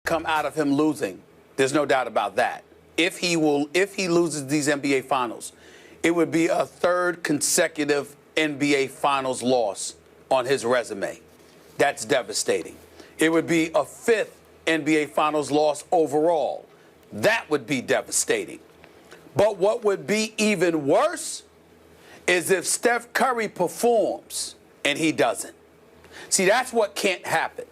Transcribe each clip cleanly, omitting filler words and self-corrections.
come out of him losing. There's no doubt about that. If he loses these NBA Finals, it would be a third consecutive NBA Finals loss on his resume. That's devastating. It would be a fifth NBA Finals loss overall. That would be devastating. But what would be even worse is if Steph Curry performs and he doesn't. See, that's what can't happen.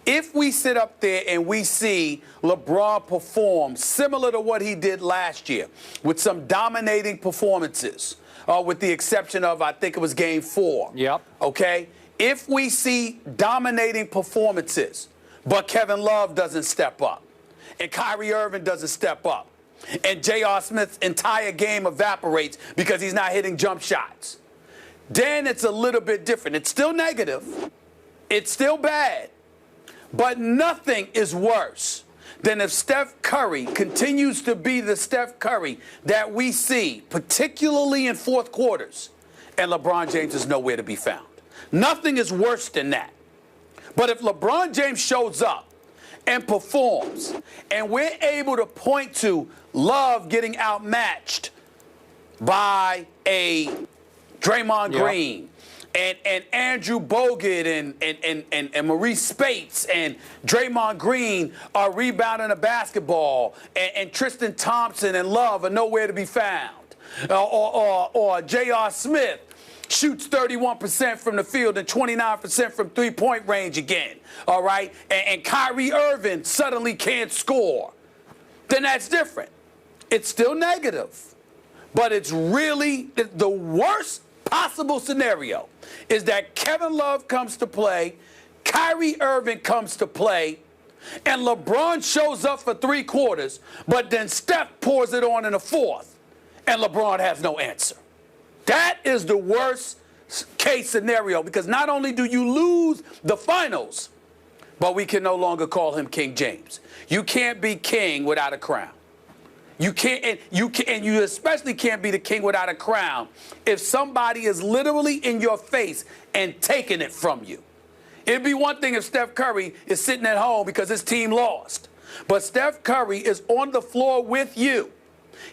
If we sit up there and we see LeBron perform similar to what he did last year with some dominating performances, with the exception of, I think it was Game 4. Yep. Okay? If we see dominating performances, but Kevin Love doesn't step up, and Kyrie Irving doesn't step up, and J.R. Smith's entire game evaporates because he's not hitting jump shots, then it's a little bit different. It's still negative. It's still bad. But nothing is worse than if Steph Curry continues to be the Steph Curry that we see, particularly in fourth quarters, and LeBron James is nowhere to be found. Nothing is worse than that. But if LeBron James shows up and performs, and we're able to point to Love getting outmatched by a Draymond Green, and Andrew Bogut and Maurice Spates and Draymond Green are rebounding a basketball, and Tristan Thompson and Love are nowhere to be found, or J.R. Smith shoots 31% from the field and 29% from three-point range again, all right, and Kyrie Irving suddenly can't score, then that's different. It's still negative, but it's really the worst possible scenario is that Kevin Love comes to play, Kyrie Irving comes to play, and LeBron shows up for three quarters, but then Steph pours it on in the fourth, and LeBron has no answer. That is the worst case scenario, because not only do you lose the finals, but we can no longer call him King James. You can't be king without a crown. You can't, and you especially can't be the king without a crown if somebody is literally in your face and taking it from you. It'd be one thing if Steph Curry is sitting at home because his team lost, but Steph Curry is on the floor with you.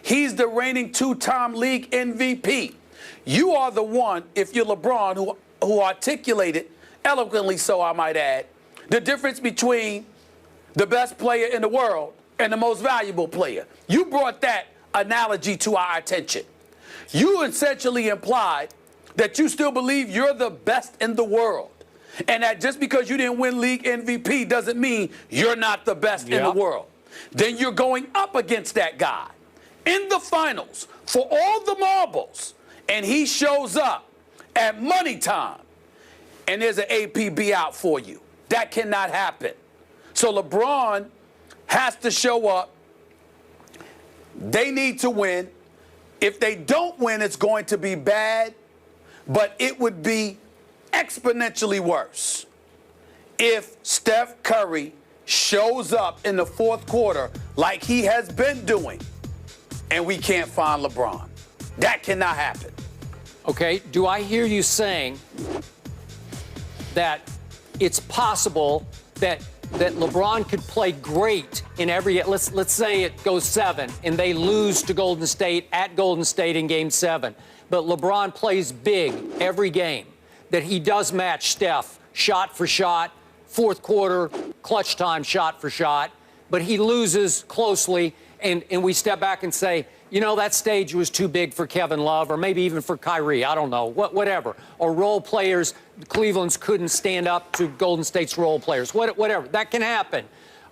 He's the reigning two-time league MVP. You are the one, if you're LeBron, who articulated, eloquently so I might add, the difference between the best player in the world and the most valuable player. You brought that analogy to our attention. You essentially implied that you still believe you're the best in the world, and that just because you didn't win league MVP doesn't mean you're not the best in the world. Then you're going up against that guy in the finals for all the marbles, and he shows up at money time, and there's an APB out for you. That cannot happen. So LeBron has to show up. They need to win. If they don't win, it's going to be bad, but it would be exponentially worse if Steph Curry shows up in the fourth quarter like he has been doing, and we can't find LeBron. That cannot happen. Okay, do I hear you saying that it's possible that LeBron could play great in every, let's say it goes 7 and they lose to Golden State at Golden State in Game 7, but LeBron plays big every game, that he does match Steph shot for shot, fourth quarter, clutch time shot for shot, but he loses closely, and we step back and say, you know, that stage was too big for Kevin Love, or maybe even for Kyrie, I don't know, whatever. Or role players, Cleveland's couldn't stand up to Golden State's role players, whatever. That can happen.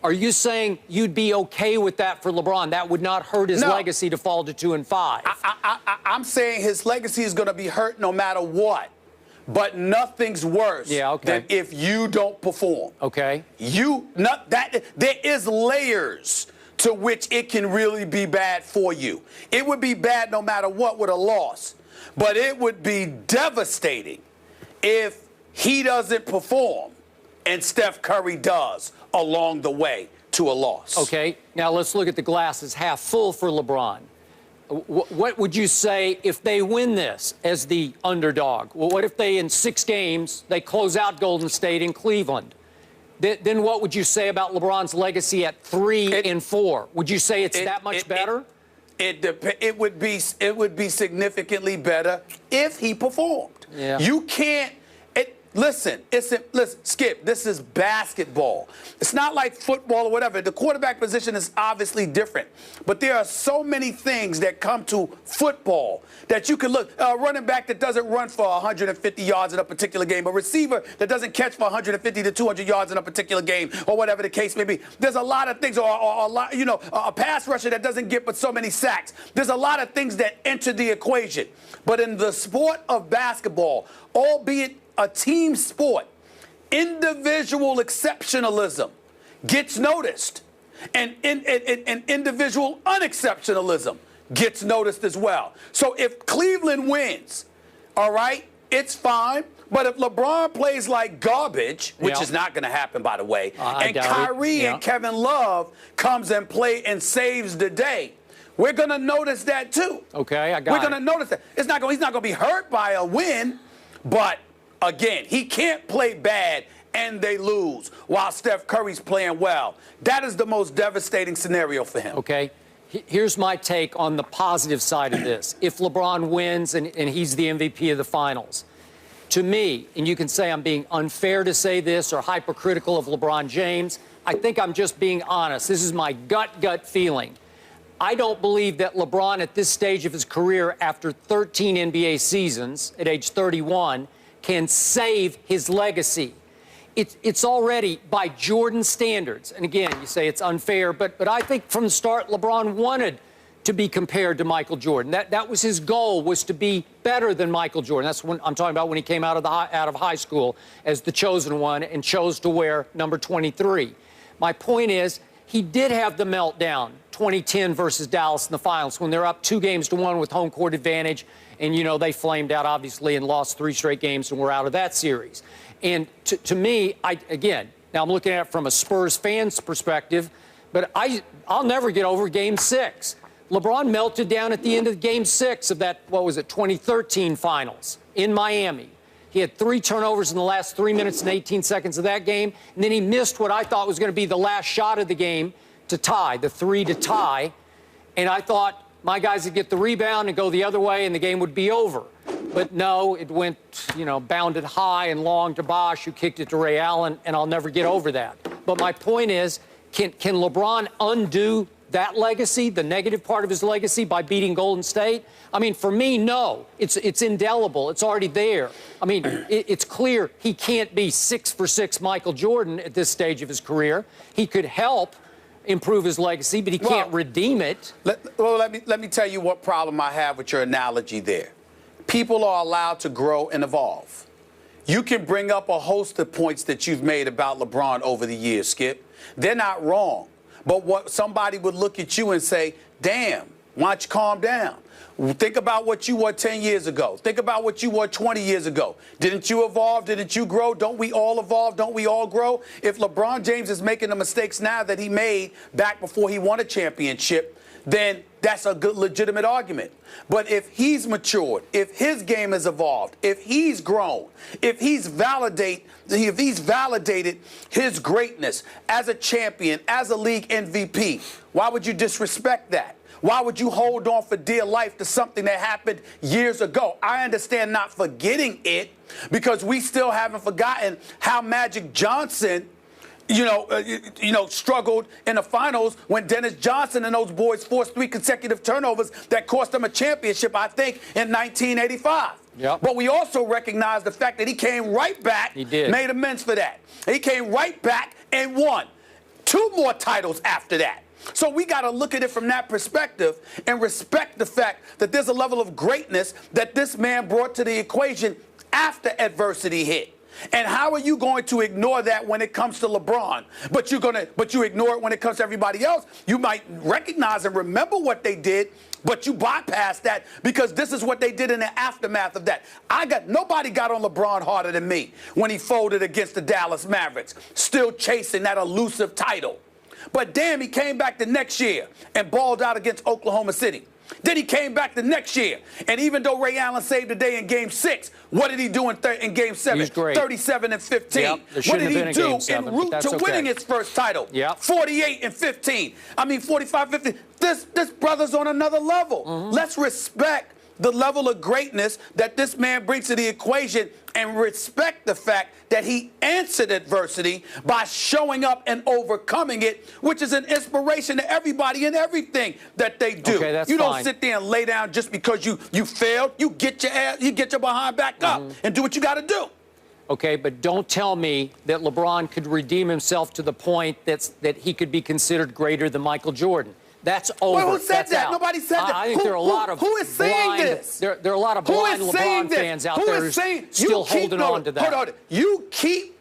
Are you saying you'd be okay with that for LeBron? That would not hurt his legacy to fall to 2 and 5? I'm saying his legacy is going to be hurt no matter what. But nothing's worse than if you don't perform. Okay. There is layers to which it can really be bad for you. It would be bad no matter what with a loss, but it would be devastating if he doesn't perform and Steph Curry does along the way to a loss. Okay, now let's look at the glasses half full for LeBron. What would you say if they win this as the underdog? Well, what if they, in 6 games, they close out Golden State in Cleveland? then what would you say about LeBron's legacy at 3 and 4? Would you say it's that much better? It would be significantly better if he performed. Yeah. You can't. Listen, Skip, this is basketball. It's not like football or whatever. The quarterback position is obviously different. But there are so many things that come to football that you can look. A running back that doesn't run for 150 yards in a particular game. A receiver that doesn't catch for 150 to 200 yards in a particular game, or whatever the case may be. There's a lot of things, or a lot, a pass rusher that doesn't get but so many sacks. There's a lot of things that enter the equation. But in the sport of basketball, albeit a team sport, individual exceptionalism gets noticed, and individual unexceptionalism gets noticed as well. So if Cleveland wins, all right, it's fine. But if LeBron plays like garbage, which is not going to happen, by the way, and Kyrie and Kevin Love comes and play and saves the day, we're going to notice that too. Okay, I got it. We're going to notice that. He's not going to be hurt by a win, but again, he can't play bad and they lose while Steph Curry's playing well. That is the most devastating scenario for him. Okay. Here's my take on the positive side of this. If LeBron wins and he's the MVP of the finals, to me, and you can say I'm being unfair to say this or hypercritical of LeBron James, I think I'm just being honest. This is my gut feeling. I don't believe that LeBron at this stage of his career, after 13 NBA seasons at age 31, can save his legacy. It's already by Jordan standards. And again, you say it's unfair, but I think from the start, LeBron wanted to be compared to Michael Jordan. That was his goal, was to be better than Michael Jordan. That's when I'm talking about when he came out of high school as the chosen one and chose to wear number 23. My point is, he did have the meltdown 2010 versus Dallas in the finals when they're up 2-1 with home court advantage. And, they flamed out, obviously, and lost 3 straight games and were out of that series. And to me, now I'm looking at it from a Spurs fan's perspective, but I'll never get over Game 6. LeBron melted down at the end of Game 6 of that, 2013 finals in Miami. He had 3 turnovers in the last 3 minutes and 18 seconds of that game, and then he missed what I thought was going to be the last shot of the game to tie, the 3 to tie. And I thought my guys would get the rebound and go the other way and the game would be over. But no, it went, bounded high and long to Bosh, who kicked it to Ray Allen, and I'll never get over that. But my point is, can LeBron undo that legacy, the negative part of his legacy, by beating Golden State? I mean, for me, no. It's indelible. It's already there. I mean, it's clear he can't be 6 for 6 Michael Jordan at this stage of his career. He could help improve his legacy, but he can't redeem it. Let me tell you what problem I have with your analogy there. People are allowed to grow and evolve. You can bring up a host of points that you've made about LeBron over the years, Skip. They're not wrong. But what somebody would look at you and say, damn, why don't you calm down? Think about what you were 10 years ago. Think about what you were 20 years ago. Didn't you evolve? Didn't you grow? Don't we all evolve? Don't we all grow? If LeBron James is making the mistakes now that he made back before he won a championship, then that's a good, legitimate argument. But if he's matured, if his game has evolved, if he's grown, if he's validated his greatness as a champion, as a league MVP, why would you disrespect that? Why would you hold on for dear life to something that happened years ago? I understand not forgetting it, because we still haven't forgotten how Magic Johnson struggled in the finals when Dennis Johnson and those boys forced 3 consecutive turnovers that cost them a championship, I think, in 1985. Yep. But we also recognize the fact that he came right back, he did, made amends for that. He came right back and won 2 more titles after that. So we got to look at it from that perspective and respect the fact that there's a level of greatness that this man brought to the equation after adversity hit. And how are you going to ignore that when it comes to LeBron? But you ignore it when it comes to everybody else. You might recognize and remember what they did, but you bypass that because this is what they did in the aftermath of that. Nobody got on LeBron harder than me when he folded against the Dallas Mavericks, still chasing that elusive title. But damn, he came back the next year and balled out against Oklahoma City. Then he came back the next year. And even though Ray Allen saved the day in Game 6, what did he do in Game 7? He's great. 37 and 15. Yep, what did he do en route to winning his first title? Yep. 48 and 15. I mean, 45, 15. This brother's on another level. Let's respect the level of greatness that this man brings to the equation and respect the fact that he answered adversity by showing up and overcoming it, which is an inspiration to everybody and everything that they do. Okay, that's you don't fine. sit there and lay down just because you failed. You get your behind back up and do what you got to do. Okay, but don't tell me that LeBron could redeem himself to the point that he could be considered greater than Michael Jordan. That's over. Well, who said That's that? out. Nobody said that. I think there are a lot of who is saying blind, this? There are a lot of blind LeBron fans out there still holding on to that. Hold on. You keep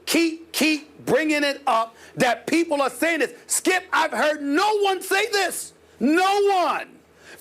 bringing it up that people are saying this. Skip, I've heard no one say this. No one.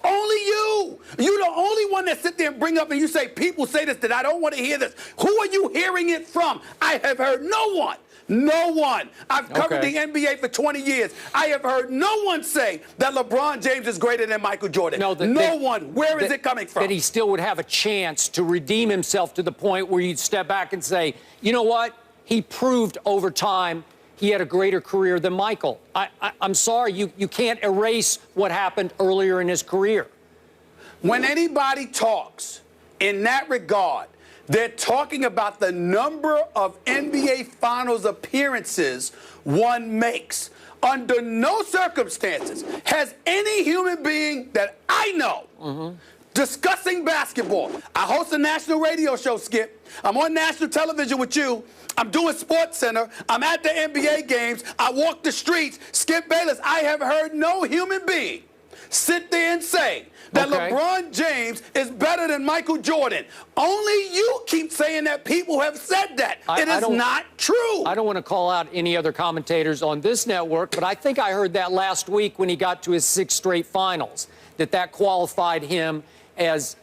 Only you. You're the only one that sit there and bring up and you say, people say this, that I don't want to hear this. Who are you hearing it from? I have heard no one. No one. I've covered the NBA for 20 years. I have heard no one say that LeBron James is greater than Michael Jordan. No one. Where is it coming from? That he still would have a chance to redeem himself to the point where you'd step back and say, you know what? He proved over time he had a greater career than Michael. I'm sorry, you can't erase what happened earlier in his career. When anybody talks in that regard, they're talking about the number of NBA Finals appearances one makes. Under no circumstances has any human being that I know discussing basketball. I host a national radio show, Skip. I'm on national television with you. I'm doing Sports Center. I'm at the NBA games. I walk the streets. Skip Bayless, I have heard no human being sit there and say that LeBron James is better than Michael Jordan. Only you keep saying that people have said that. It is not true. I don't want to call out any other commentators on this network, but I think I heard that last week when he got to his 6th straight finals, that qualified him as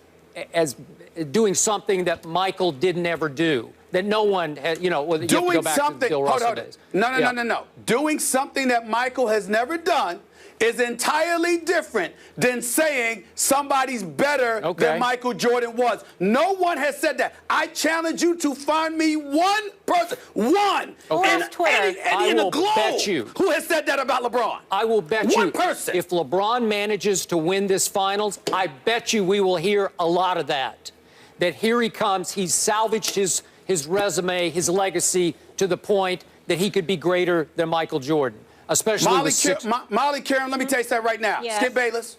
doing something that Michael didn't ever do. That no one had, you know, well, you have to go back to the Bill Russell days. No. Doing something that Michael has never done is entirely different than saying somebody's better than Michael Jordan was. No one has said that. I challenge you to find me one person, one, in the globe who has said that about LeBron. I will bet you. One person. If LeBron manages to win this finals, I bet you we will hear a lot of that. That here he comes, he's salvaged his resume, his legacy, to the point that he could be greater than Michael Jordan. Especially Molly, KrN, let me tell you something right now. Yes. Skip Bayless,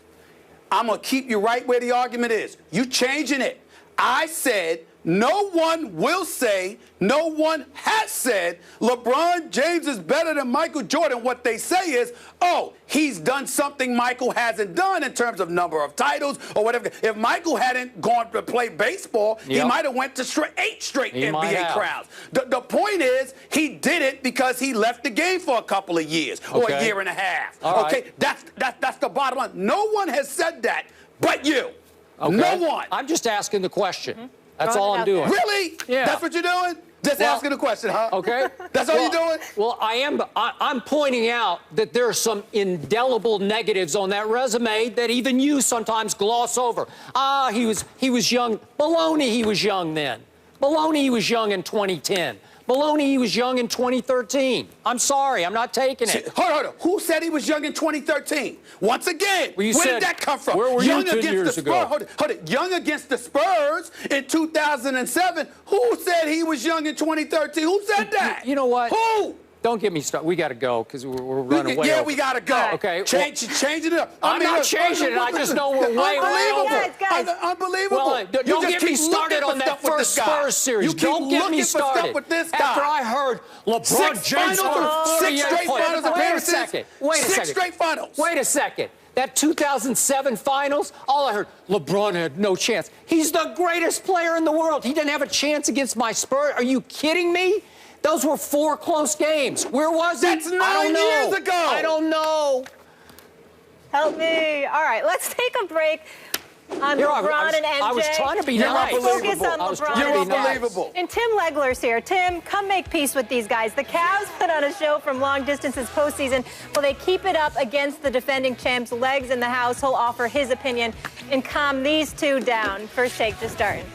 I'm going to keep you right where the argument is. You changing it. I said no one will say, no one has said LeBron James is better than Michael Jordan. What they say is, oh, he's done something Michael hasn't done in terms of number of titles or whatever. If Michael hadn't gone to play baseball, he might have went to 8 straight NBA crowns. The point is, he did it because he left the game for a couple of years or a year and a half. That's the bottom line. No one has said that but you. No one. I'm just asking the question. That's all I'm doing. Really? Yeah. That's what you're doing? Just asking a question, huh? Okay. That's all you're doing? Well, I'm pointing out that there are some indelible negatives on that resume that even you sometimes gloss over. He was young. Baloney, he was young then. Baloney, he was young in 2010. Baloney, he was young in 2013. I'm sorry, I'm not taking it. Hold on. Who said he was young in 2013? Once again, where did that come from? Where were you 10 years ago? Hold it. Young against the Spurs in 2007. Who said he was young in 2013? Who said that? You know what? Who? Don't get me started. We got to go because we're running way over. We got to go. Okay. Changing it up. I'm not changing it. I just know we're way over. Guys. Unbelievable. Well, don't get me started on that first Spurs series. Don't get me started. After I heard LeBron James scored 6 straight finals appearances. Wait a second. 6 straight finals. Wait a second. That 2007 finals, all I heard, LeBron had no chance. He's the greatest player in the world. He didn't have a chance against my Spurs. Are you kidding me? Those were 4 close games. Where was he? That's 9 years ago. I don't know. Help me. All right, let's take a break. on Here, LeBron and MJ. I was trying to be You're nice. Focus on I was LeBron. trying to You're be nice. unbelievable. And Tim Legler's here. Tim, come make peace with these guys. The Cavs put on a show from long distance this postseason. Will they keep it up against the defending champs? Legs in the house. He'll offer his opinion and calm these two down. First take, just starting.